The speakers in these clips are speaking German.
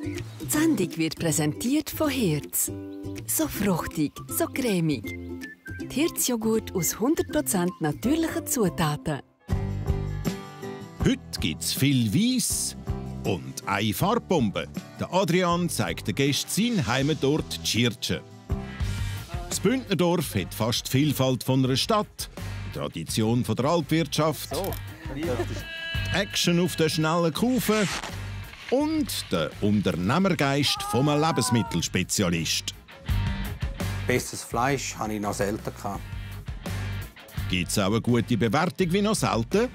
Die Sendung wird präsentiert von Hirz. So fruchtig, so cremig. Die Hirz-Joghurt aus 100% natürlichen Zutaten. Heute gibt es viel Weiss und eine Farbbombe. Der Adrian zeigt den Gästen seinen Heimatort Tschirtsche. Das Bündnerdorf hat fast die Vielfalt von einer Stadt, die Tradition von der Alpwirtschaft, die Action auf den schnellen Kufen und den Unternehmergeist vom Lebensmittelspezialist. Besseres Fleisch hatte ich noch selten. Gibt es auch eine gute Bewertung wie noch selten?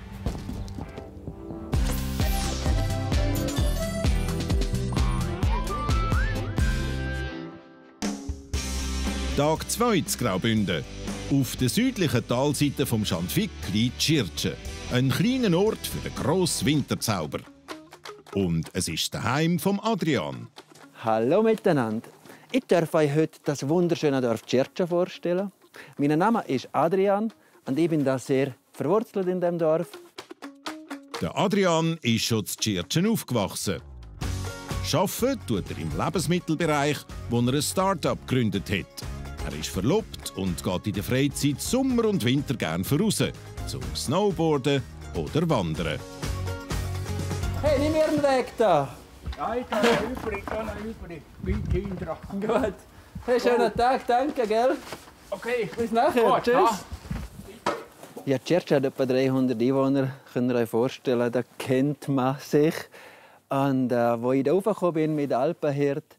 Tag 2 zu Graubünden. Auf der südlichen Talseite vom Schandvik liegt Tschirtsche, ein kleiner Ort für den grossen Winterzauber. Und es ist daheim vom Adrian. Hallo miteinander. Ich darf euch heute das wunderschöne Dorf Tschirtsche vorstellen. Mein Name ist Adrian und ich bin da sehr verwurzelt in dem Dorf. Der Adrian ist schon in Tschirtsche aufgewachsen. Arbeiten tut er im Lebensmittelbereich, wo er ein Start-up gegründet hat. Er ist verlobt und geht in der Freizeit Sommer und Winter gerne voraus, zum Snowboarden oder Wandern. Hey, nimm mir den Weg da! Ja, ich kann noch übrig. Weit hinten. Gut. Hey, schönen Tag, danke, gell? Okay. Bis nachher. Gut, Tschüss. Ja, Tschirtsche hat etwa 300 Einwohner, könnt ihr euch vorstellen, da kennt man sich. Und als ich hier raufgekommen bin mit Alpenhirt,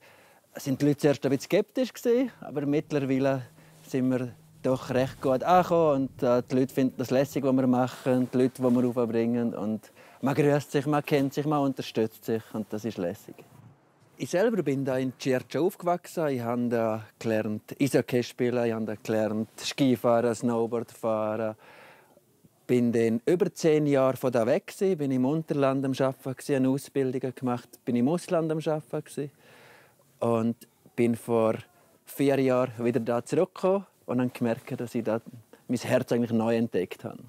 sind die Leute zuerst ein bisschen skeptisch gewesen, aber mittlerweile sind wir doch recht gut angekommen und die Leute finden das lässig, was wir machen, die Leute, die wir raufbringen, und man grüßt sich, man kennt sich, man unterstützt sich und das ist lässig. Ich selber bin da in Tschirtsche aufgewachsen. Ich habe da gelernt Eishockey spielen, ich habe da gelernt Skifahren, Snowboard fahren. Bin dann über 10 Jahre von da weg, bin im Unterland am Arbeiten, eine Ausbildung gemacht, bin im Ausland am Arbeiten und bin vor 4 Jahren wieder da zurückgekommen und habe gemerkt, dass ich da mein Herz eigentlich neu entdeckt habe.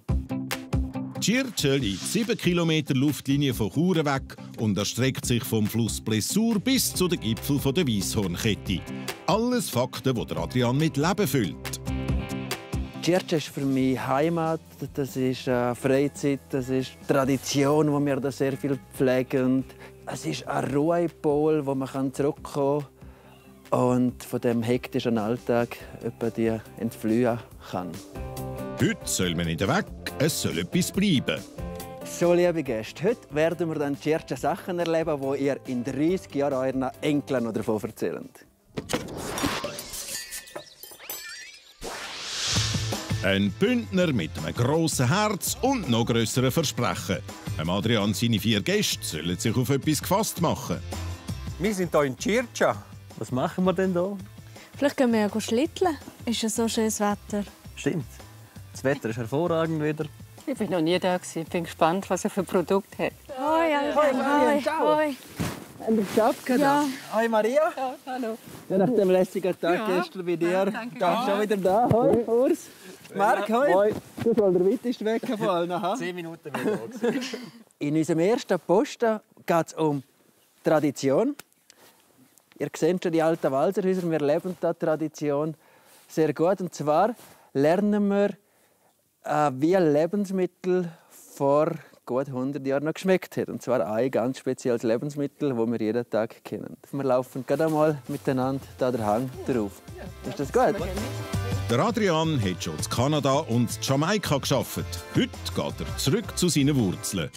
Tschirtsche liegt 7 Kilometer Luftlinie von Chur weg und erstreckt sich vom Fluss Blessur bis zu den Gipfel der Weisshornkette. Alles Fakten, die Adrian mit Leben füllt. Tschirtsche ist für mich Heimat, das ist Freizeit, das ist Tradition, wo wir da sehr viel pflegen. Es ist ein Ruhepol, wo man zurückkommen kann und von dem hektischen Alltag die entfliehen kann. Heute soll man nicht weg, es soll etwas bleiben. So, liebe Gäste, heute werden wir dann Tschirtsche Sachen erleben, die ihr in 30 Jahren euren Enkeln noch davon erzählt. Ein Bündner mit einem grossen Herz und noch grösseren Versprechen. Adrian seine 4 Gäste sollen sich auf etwas gefasst machen. Wir sind hier in Tschirtsche. Was machen wir denn hier? Vielleicht gehen wir ja schlitteln. Ist ja so schönes Wetter. Stimmt. Das Wetter ist hervorragend wieder. Ich bin noch nie da. Ich bin gespannt, was er für Produkte hat. Hoi, Hoi. Hoi. Haben Sie geschafft? Ja. Hoi Maria. Ja, hallo. Ja, nach dem lässigen Tag gestern bei dir. danke. Schon wieder da. Hoi, Urs. Marc, hoi. Du sollst der weiteste Weg von allen. 10 Minuten wieder. In unserem ersten Posten geht es um Tradition. Ihr seht schon die alten Walserhäuser. Wir leben die Tradition sehr gut. Und zwar lernen wir, wie Lebensmittel vor gut 100 Jahren noch geschmeckt hat. Und zwar ein ganz spezielles Lebensmittel, das wir jeden Tag kennen. Wir laufen gerade einmal miteinander da den Hang drauf. Ist das gut? Der Adrian hat schon in Kanada und in Jamaika gearbeitet. Heute geht er zurück zu seinen Wurzeln.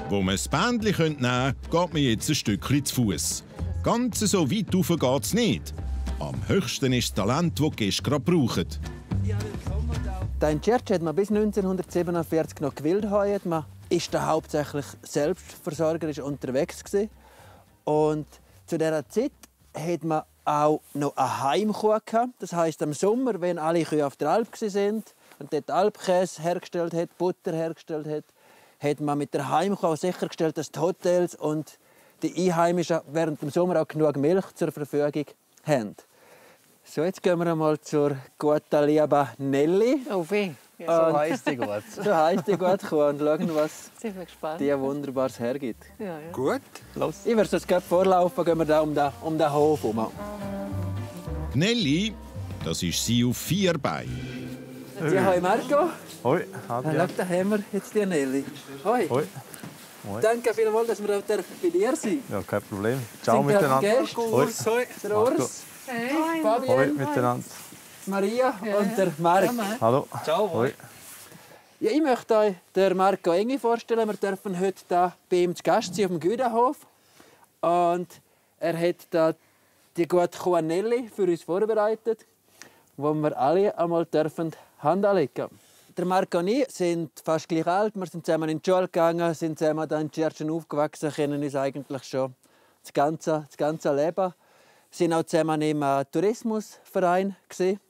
Wo man das Bändchen nehmen könnte, geht man jetzt ein Stückchen zu Fuß. Ganz so weit rauf geht es nicht. Am höchsten ist das Talent, das die Gäste gerade brauchen. Hier in Tschirtsche hat man bis 1947 noch gewildheuert. Man war da hauptsächlich selbstversorgerisch unterwegs gewesen. Und zu dieser Zeit hat man auch noch eine Heimkuh gehabt. Das heisst, im Sommer, wenn alle Kühe auf der Alp waren und dort Alpkäse hergestellt hat, Butter hergestellt hat, hat man mit der Heimkuh sichergestellt, dass die Hotels und die Einheimischen während dem Sommer auch genug Milch zur Verfügung haben. So, jetzt gehen wir einmal zur guten lieben Nelly. Oh weh. So heisst die gut. So heisst die gute Kuh und schauen, was Sind wir gespannt. die Wunderbares hergibt. Ja, ja. Gut. Los. Ich würde jetzt gerade vorlaufen, gehen wir da um den Hof herum. Nelly, das ist sie auf 4 Beinen. Ja, hoi Marco. Hoi, Schau, Adrian. da haben wir jetzt die Nelly. Hoi. Hoi. Danke vielmals, dass wir auch bei dir sind. Ja, kein Problem. Ciao Sind gerade miteinander. Gäste. Hoi. Der Urs, Hoi Fabian, miteinander. Maria und der Marc. Hallo. Ciao. Hoi. Ja, ich möchte euch den Marco Engi vorstellen. Wir dürfen heute hier bei ihm zu Gast sein auf dem Güdenhof. Und er hat da die gute Kuh Nelly für uns vorbereitet, wo wir alle einmal dürfen Hand anlegen. Der Marco und ich sind fast gleich alt. Wir sind zusammen in die Schule gegangen, sind zusammen dann in Tschirtschen aufgewachsen, kennen uns eigentlich schon das ganze Leben. Wir sind auch zusammen im Tourismusverein gewesen.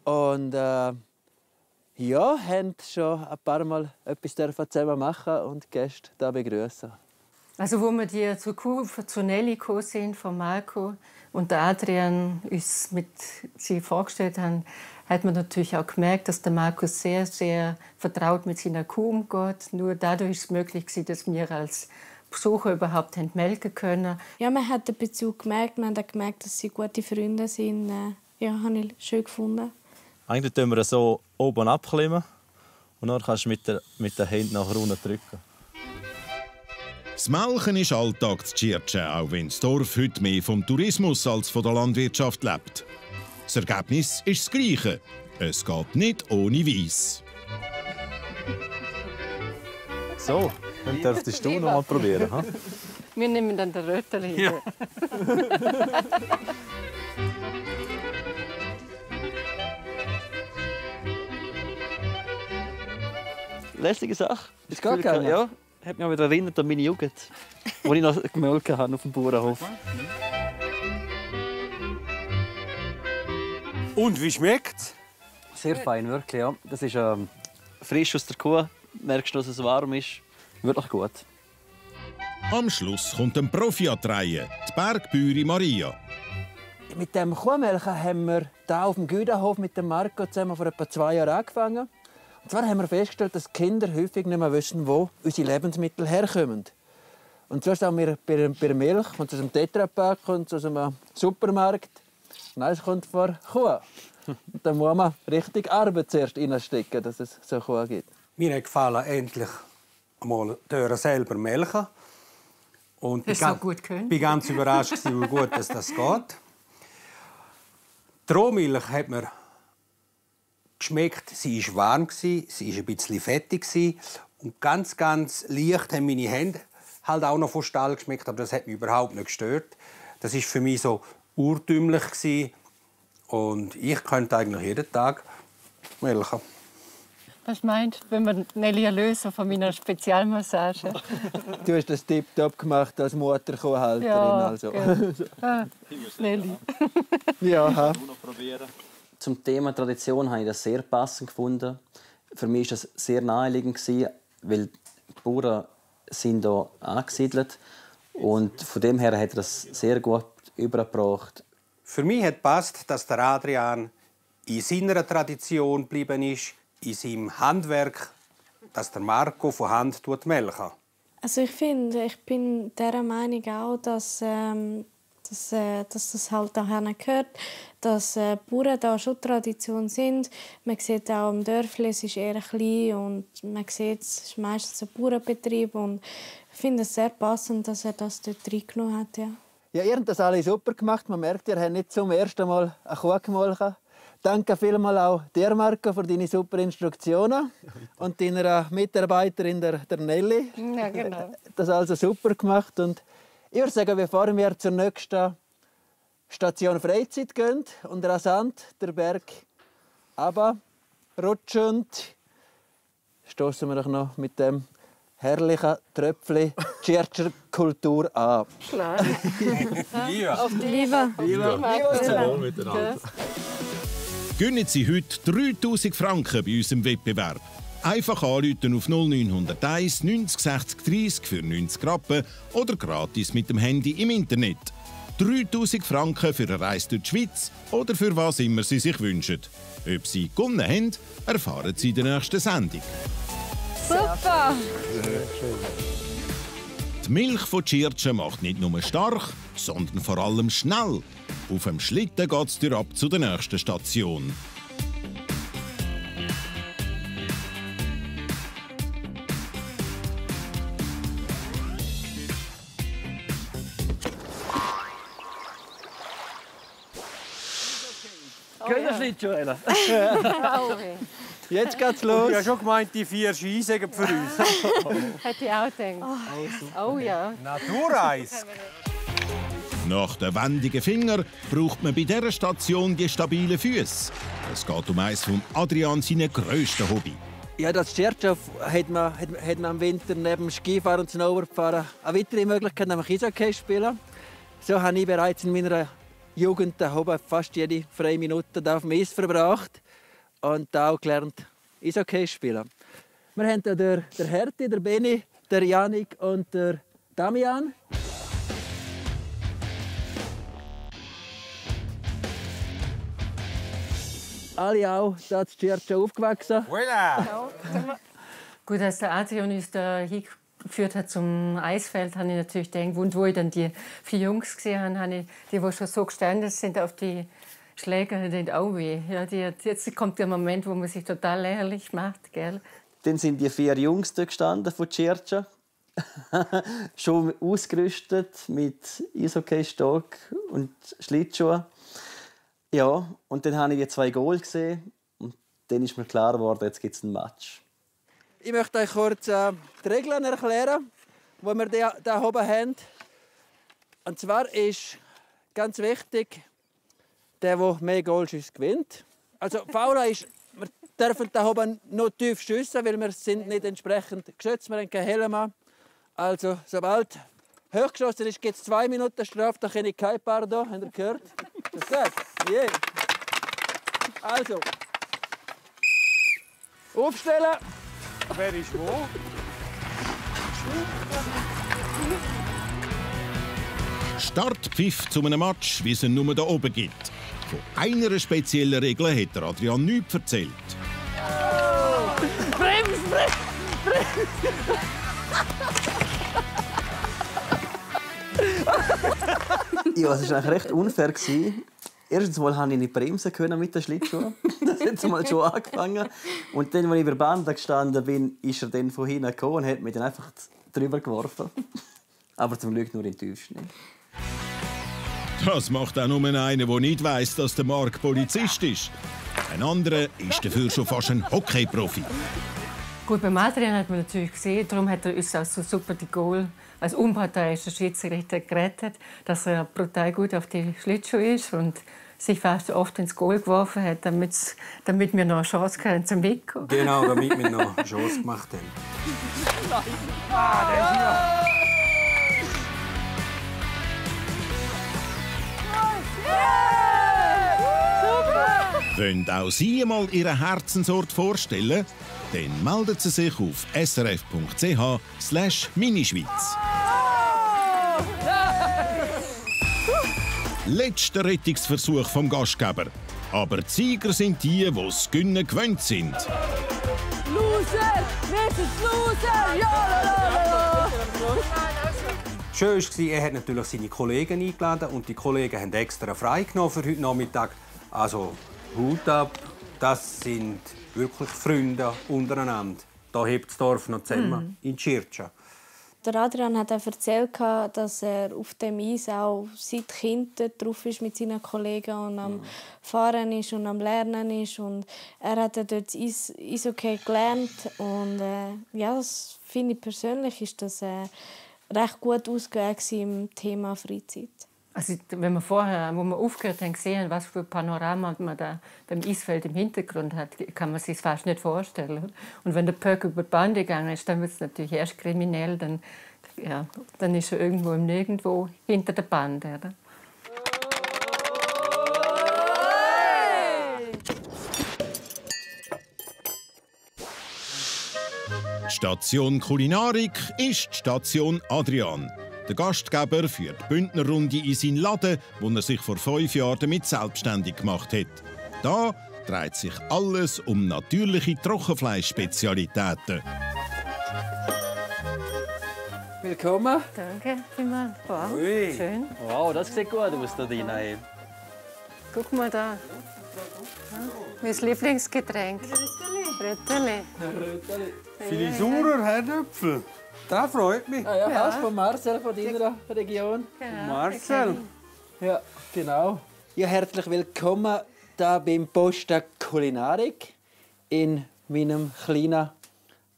Und ja, haben schon ein paar Mal etwas zusammen machen und die Gäste hier begrüßen. Also, wo wir die zu Nelly gekommen sind, von Marco und der Adrian uns mit sie vorgestellt haben, hat man natürlich auch gemerkt, dass der Marco sehr, sehr vertraut mit seiner Kuh umgeht. Nur dadurch ist es möglich, dass wir als Besucher überhaupt melken können. Ja, man hat den Bezug gemerkt. Man hat gemerkt, dass sie gute Freunde sind. Ja, habe ich schön gefunden. Eigentlich tun wir so oben abklimmen und dann kannst du mit den Händen nachher unten drücken. Das Melken ist Alltag zu Tschirtschen, auch wenn das Dorf heute mehr vom Tourismus als von der Landwirtschaft lebt. Das Ergebnis ist das Gleiche. Es geht nicht ohne Weiss. So, dann dürftest du noch mal probieren. Ha? Wir nehmen dann den Rötterli. Ja. Lässige Sache. Ist gar gegangen? Ja, hat mich auch wieder erinnert an meine Jugend, wo ich noch gemolken habe auf dem Bauernhof. Und wie schmeckt's? Sehr fein, wirklich. Ja. Das ist frisch aus der Kuh. Merkst du, dass es warm ist. Wirklich gut. Am Schluss kommt ein Profi an die Reihe, die Bergbäuerin Maria. Mit dem Kuhmelken haben wir hier auf dem Güdenhof mit dem Marco zusammen vor etwa 2 Jahren angefangen. Und zwar haben wir festgestellt, dass die Kinder häufig nicht mehr wissen, wo unsere Lebensmittel herkommen. Und so haben wir bei der Milch, kommt aus dem Tetrapack, kommt aus einem Supermarkt. Nein, es kommt von Kuh. Und da muss man richtig Arbeit zuerst reinstecken, dass es so Kuh gibt. Mir hat gefallen, endlich einmal selber melken. Und Das so gut können. Ich war ganz überrascht, wie gut das geht. Die Rohmilch hat mir geschmeckt. Sie war warm, sie war ein bisschen fettig. Und ganz, ganz leicht haben meine Hände halt auch noch von Stall geschmeckt. Aber das hat mich überhaupt nicht gestört. Das war für mich so urtümlich. Und ich könnte eigentlich jeden Tag melken. Was meint, wenn wir Nelly lösen von meiner Spezialmassage? Du hast das tiptop gemacht als Mutterkuhhalterin. Ja, also. Nelly. Ja. Zum Thema Tradition habe ich das sehr passend gefunden. Für mich war das sehr naheliegend, weil die Bauern sind hier angesiedelt. Und von dem her hat er das sehr gut übergebracht. Für mich hat passt, dass der Adrian in seiner Tradition geblieben ist, in seinem Handwerk, dass der Marco von Hand melken. Also ich bin dieser Meinung auch, dass das halt daher gehört, dass Bauern da schon Tradition sind. Man sieht auch im Dörfli, es ist eher klein und man sieht, es ist meistens ein Bauernbetrieb. Und ich finde es sehr passend, dass er das dort reingenommen hat. Ja. Ja, ihr habt das alle super gemacht. Man merkt, ihr habt nicht zum ersten Mal eine Kuh gemolken. Danke vielmals auch dir, Marco, für deine super Instruktionen. Und deiner Mitarbeiterin, der Nelly. Ja, genau. Das also super gemacht. Und ich würde sagen, bevor wir zur nächsten Station Freizeit gehen und rasant den Berg runterrutschend, stoßen wir doch noch mit dem herrlichen Tröpfchen Tschirtscher Kultur an. Klar. Auf die Liebe. Gönnen Sie heute 3000 Franken bei unserem Wettbewerb. Einfach anrufen auf 0901 90 60 30 für 90 Rappen oder gratis mit dem Handy im Internet. 3000 Franken für eine Reise durch die Schweiz oder für was immer sie sich wünschen. Ob sie gewonnen haben, erfahren sie in der nächsten Sendung. Super! Die Milch von Tschirtschen macht nicht nur stark, sondern vor allem schnell. Auf dem Schlitten geht es ab zu der nächsten Station. Schlittschuhe. Jetzt geht's los. Ich habe schon gemeint, die 4 Ski sagen für uns. Hätte ich auch gedacht. Oh ja. Natureis. Nach den wendigen Fingern braucht man bei dieser Station die stabilen Füße. Es geht um eines von Adrian seinen grössten Hobby. Ja, das Tschirtschen hat man im Winter neben dem Skifahren und Snowboardfahren eine weitere Möglichkeit, nämlich Eishockey spielen. So habe ich bereits in meiner Jugend fast jede freie Minute auf dem Eis verbracht und auch gelernt, Eishockey spielen. Wir haben hier der Herti, der Beni, der Janik und der Damian. Alle auch hier in Tschirtschen aufgewachsen. Voilà. Gut, als der Adrian uns da hingeführt hat zum Eisfeld, habe ich natürlich gedacht, und wo ich dann die 4 Jungs gesehen habe, die schon so gestanden sind auf die Schläger, die auch weh. Ja, jetzt kommt der Moment, wo man sich total lächerlich macht, gell? Dann sind die 4 Jungs da gestanden von Tschirtschen. Schon ausgerüstet mit Eishockeystock und Schlittschuhen. Ja, und dann habe ich die 2 Goal gesehen und dann ist mir klar geworden, jetzt gibt es ein Match. Ich möchte euch kurz die Regeln erklären, die wir hier oben haben. Und zwar ist ganz wichtig, der mehr Goalschüsse gewinnt. Also Faula ist, wir dürfen hier oben noch tief schiessen, weil wir sind nicht entsprechend geschützt, wir haben keinen Helm an. Also sobald hochgeschossen ist, gibt es 2 Minuten Strafe, da kenne ich kein Pardon. Habt ihr gehört? Das geht. Yeah. Also. Aufstellen. Wer ist wo? Startpfiff zu einem Match, wie es ihn nur da oben gibt. Von einer speziellen Regel hat der Adrian nichts erzählt. Brems! Ja, es war eigentlich recht unfair. Erstens mal konnte ich nicht bremsen können mit den Schlittschuhen. Das hat mal schon angefangen. Und dann, als ich über die Bande gestanden bin, ist er dann von hinten gekommen und hat mich dann einfach drüber geworfen. Aber zum Glück nur in die Tiefschnee. Das macht auch nur einer, der nicht weiss, dass der Marc Polizist ist. Ein anderer ist dafür schon fast ein Hockeyprofi. Gut, beim Adrian hat man natürlich gesehen, darum hat er uns auch so super die Goal als unparteiischer Schiedsrichter gerettet, dass er brutal gut auf die Schlittschuhe ist und sich fast oft ins Goal geworfen hat, damit wir noch eine Chance haben zum Wegkommen. Genau, damit wir noch eine Chance gemacht haben. Wollen auch Sie mal Ihren Herzensort vorstellen? Dann melden Sie sich auf srf.ch/minischweiz. Letzter Rettungsversuch vom Gastgeber. Aber die Sieger sind die es Gönnen gewöhnt sind. Loser! Wir sind Loser! Ja! Schön war, er hat natürlich seine Kollegen eingeladen und die Kollegen haben extra frei genommen für heute Nachmittag. Also Hut ab, das sind wirklich Freunde untereinander. Da hebt das Dorf noch zusammen in Tschirtschen. Der Adrian hat auch erzählt, dass er auf dem Eis auch seit Kind drauf ist mit seinen Kollegen und am Fahren ist und am Lernen ist. Und er hat dort Eishockey gelernt. Und ja, das finde ich persönlich ist das recht gut ausgegangen im Thema Freizeit. Also, wenn wir vorher, wo wir aufgehört haben, gesehen, was für ein Panorama man da beim Eisfeld im Hintergrund hat, kann man sich das fast nicht vorstellen. Und wenn der Puck über die Bande gegangen ist, dann wird es natürlich erst kriminell. Dann ist er irgendwo im Nirgendwo hinter der Bande. Oder? Die Station Kulinarik ist die Station Adrian. Der Gastgeber führt die Bündnerrunde in seinen Laden, wo er sich vor 5 Jahren damit selbstständig gemacht hat. Da dreht sich alles um natürliche Trockenfleischspezialitäten. Willkommen. Danke vielmals. Wow, Ui. schön. Wow, das sieht gut aus da drin. Guck mal da. Mein Lieblingsgetränk. Rötteli. Filisurer Herdöpfel. Das freut mich. Ja, fast von Marcel von deiner Region. Marcel. Ja, genau. Ja, herzlich willkommen hier beim Posta Kulinarik in meinem kleinen,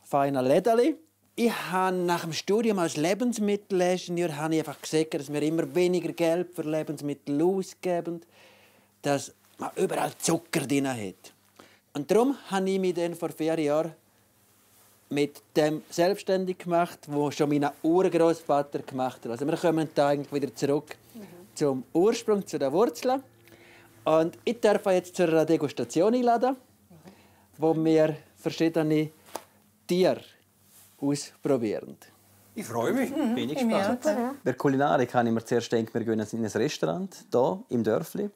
feinen Lädeli. Ich habe nach dem Studium als Lebensmittelingenieur einfach gesehen, dass wir immer weniger Geld für Lebensmittel ausgeben, dass man überall Zucker drin hat. Und darum habe ich mich dann vor 4 Jahren mit dem selbstständig gemacht, was schon mein Urgroßvater gemacht hat. Also wir kommen da eigentlich wieder zurück zum Ursprung, zu den Wurzeln. Und ich darf jetzt zu einer Degustation einladen, wo wir verschiedene Tiere ausprobieren. Ich freue mich. Bin ich gespannt. Bei Kulinarik habe ich mir zuerst gedacht, wir gehen in ein Restaurant hier im Dörfli.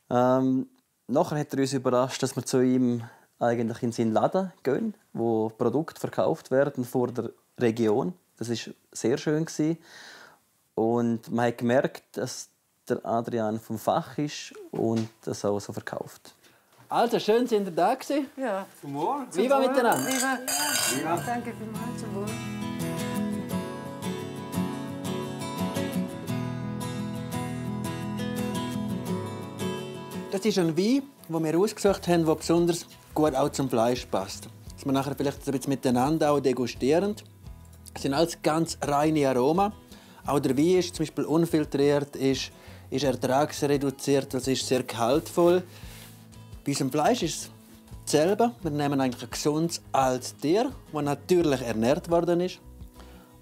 Nachher hat er uns überrascht, dass wir zu ihm eigentlich in seinen Laden gehen, wo Produkte verkauft werden vor der Region. Das war sehr schön. Und man hat gemerkt, dass der Adrian vom Fach ist und das auch so verkauft. Also, schön, sind ihr da gewesen. Ja. Zum Wohl. Viva miteinander. Viva. Danke vielmals. Zum Wohl. Das ist ein Wein, den wir ausgesucht haben, der besonders gut auch zum Fleisch passt. Dass wir nachher vielleicht ein bisschen miteinander auch degustieren. Es sind alles ganz reine Aromen. Auch der Wein ist zum Beispiel unfiltriert, ist ertragsreduziert, das ist sehr gehaltvoll. Bei unserem Fleisch ist es dasselbe. Wir nehmen eigentlich ein gesundes altes Tier, das natürlich ernährt worden ist,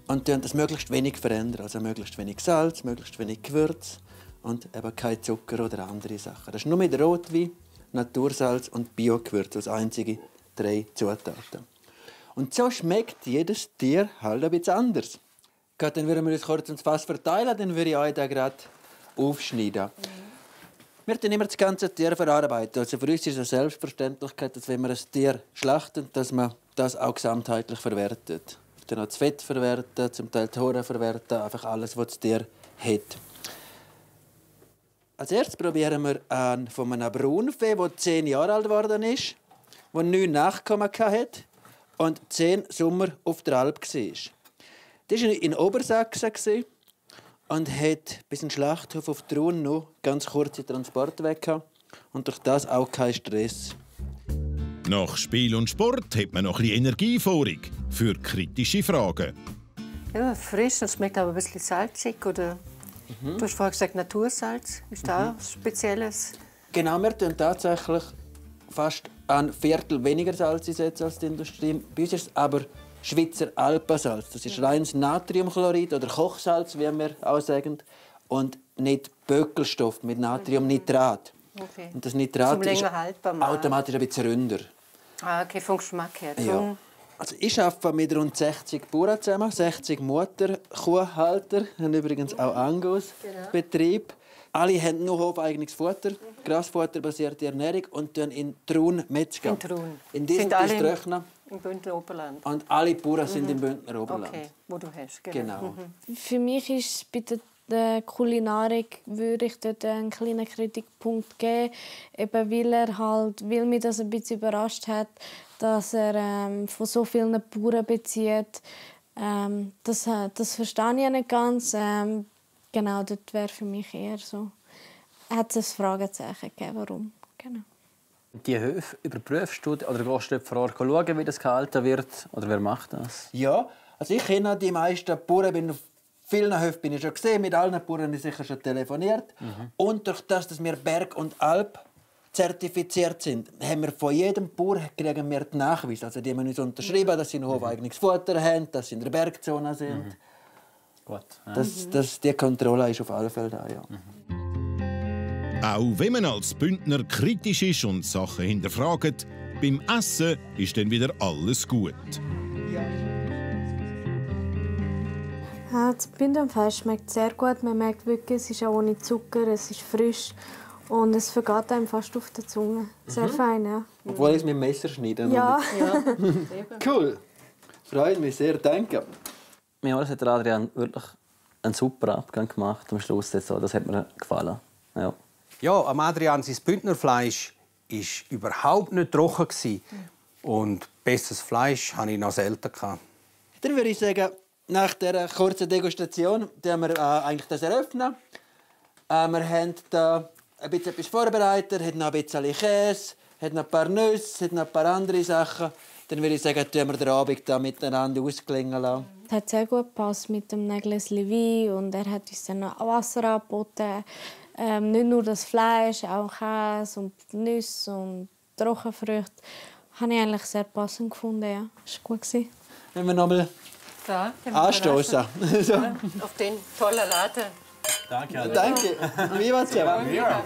und das möglichst wenig verändern. Also möglichst wenig Salz, möglichst wenig Gewürz und eben kein Zucker oder andere Sachen. Das ist nur mit Rotwein, Natursalz und Biogewürz als einzige 3 Zutaten. Und so schmeckt jedes Tier halt ein bisschen anders. Gut, dann würden wir uns kurz ins Fass verteilen, dann würde ich euch da gerade aufschneiden. Wir tun immer das ganze Tier verarbeiten. Also für uns ist es eine Selbstverständlichkeit, dass wenn wir ein Tier schlachten, dass man das auch gesamtheitlich verwertet. Dann auch das Fett verwerten, zum Teil die Haare verwerten, einfach alles, was das Tier hat. Als erstes probieren wir von einem Braunvieh, das 10 Jahre alt geworden ist, das 9 Nachkommen hatte und 10 Sommer auf der Alp war. Das war in Obersachsen und hat bis in den Schlachthof auf Trun noch ganz kurze Transportwege und durch das auch keinen Stress. Nach Spiel und Sport hat man noch ein bisschen Energie vorig für kritische Fragen. Ja, frisch und schmeckt aber ein bisschen salzig. Oder du hast vorhin gesagt Natursalz. Ist da was Spezielles? Genau, wir tun tatsächlich fast ein Viertel weniger Salz einsetzen als die Industrie. Bei uns ist es aber Schweizer Alpensalz. Das ist reines Natriumchlorid oder Kochsalz, wie wir auch sagen. Und nicht Böckelstoff mit Natriumnitrat. Okay. Und das Nitrat Zum ist länger haltbar machen. automatisch ein bisschen ründer. Ah, okay, vom Geschmack her. Ja. Also ich arbeite mit rund 60 Bauern zusammen, 60 Mutterkuhhalter, haben übrigens auch Angus-Betrieb. Alle haben nur hofeigenes Futter, Grasfutterbasierte Ernährung und dann in Trun Metzger. In Trun. In diesem Sind alle ist Röchner. im Bündner Oberland. Und alle Bauern sind im Bündner Oberland. Okay, wo du hast. Genau. Genau. Für mich ist bei der Kulinarik, würde ich dort einen kleinen Kritikpunkt geben, eben weil mich das ein bisschen überrascht hat, dass er von so vielen Bauern bezieht. Das verstehe ich nicht ganz. Genau, dort wäre für mich eher so. Hat es ein Fragezeichen gegeben, warum? Genau. Die Höfe überprüfst du oder gehst du vor Ort schauen, wie das gehalten wird? Oder wer macht das? Ja, also ich kenne die meisten Bauern. Bin auf vielen Höfen bin ich schon gesehen, mit allen Bauern habe ich sicher schon telefoniert. Und durch das, dass wir Berg- und Alp zertifiziert sind, haben wir von jedem Bauer kriegen wir den Nachweis. Also die haben uns unterschrieben, dass sie ein hofeigenes Futter haben, dass sie in der Bergzone sind. Gut. Ja. Die Kontrolle ist auf alle Fälle da, ja. Auch wenn man als Bündner kritisch ist und Sachen hinterfragt, beim Essen ist dann wieder alles gut. Ja, das Bündnerfleisch schmeckt sehr gut. Man merkt wirklich, es ist auch ohne Zucker, es ist frisch und es vergeht einem fast auf der Zunge. Sehr fein, ja. Obwohl ich es mit dem Messer schneiden. Ja. Cool. Freut mich sehr, danke. Ja, das hat Adrian wirklich einen super Abgang gemacht am Schluss. Das hat mir gefallen. Ja. Ja, am Adrian sein Bündnerfleisch war überhaupt nicht trocken. Und besseres Fleisch hatte ich noch selten. Dann würde ich sagen, nach dieser kurzen Degustation wir eigentlich das eröffnen. Wir haben hier ein bisschen etwas vorbereitet, haben noch ein bisschen Käse, haben noch ein paar Nüsse, haben noch ein paar andere Sachen. Dann würde ich sagen, wir den Abend da miteinander ausklingen lassen. Es hat sehr gut gepasst mit dem Gläschen Wein und er hat uns dann noch Wasser angeboten. Nicht nur das Fleisch, auch Käse und Nüsse und Trockenfrüchte. Das habe ich eigentlich sehr passend gefunden. Ja. Das war gut. Wenn wir nochmal anstoßen. So. Auf den tollen Laden. Danke. Danke. Viva zusammen. Ja.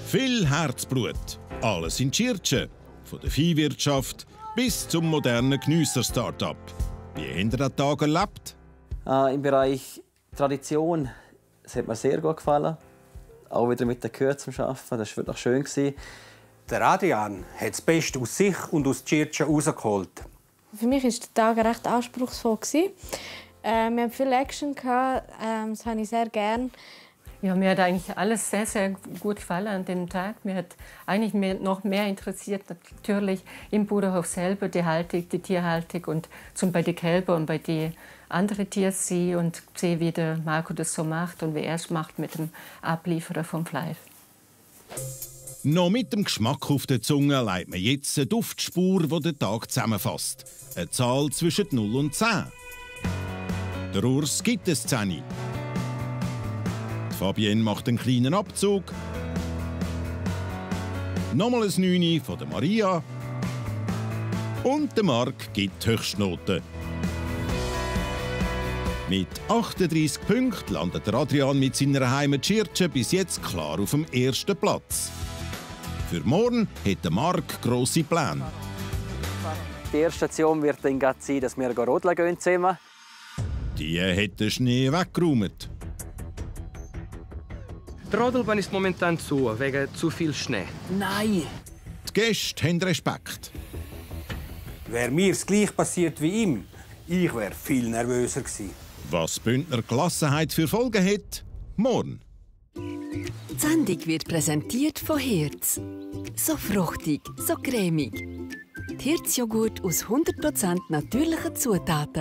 Viel Herzblut, alles in Tschirtschen. Von der Viehwirtschaft bis zum modernen Geniesser-Start-up. Wie habt ihr diesen Tag erlebt? Im Bereich Tradition, das hat mir sehr gut gefallen. Auch wieder mit den Kühen zu arbeiten, das war wirklich schön. Der Adrian hat das Beste aus sich und aus Tschirtschen rausgeholt. Für mich war der Tag recht anspruchsvoll. Wir hatten viel Action, das habe ich sehr gerne. Ja, mir hat eigentlich alles sehr, sehr gut gefallen an dem Tag. Mir hat eigentlich noch mehr interessiert natürlich im Bauernhof selber die Haltung, die Tierhaltung und bei den Kälbern und bei den anderen Tieren sehen und sehen, wie der Marco das so macht und wie er es macht mit dem Abliefern vom Fleisch. Noch mit dem Geschmack auf der Zunge leitet man jetzt eine Duftspur, die den Tag zusammenfasst. Eine Zahl zwischen 0 und 10. Der Urs gibt es 10. Fabienne macht einen kleinen Abzug. Nochmal ein 9 von der Maria. Und der Marc gibt die Höchstnote. Mit 38 Punkten landet der Adrian mit seiner Heimat Tschirtschen bis jetzt klar auf dem ersten Platz. Für morgen hat der Marc grosse Pläne. Die erste Station wird dann sein, dass wir rodeln gehen zusammen. Die hat den Schnee weggeräumt. Die Rodelbahn ist momentan zu, wegen zu viel Schnee. Nein! Die Gäste haben Respekt. Wäre mir das Gleiche passiert wie ihm, ich wäre viel nervöser gewesen. Was Bündner Gelassenheit für Folgen hat, morgen. Die Sendung wird präsentiert von Hirz. So fruchtig, so cremig. Die Hirz-Joghurt aus 100% natürlichen Zutaten.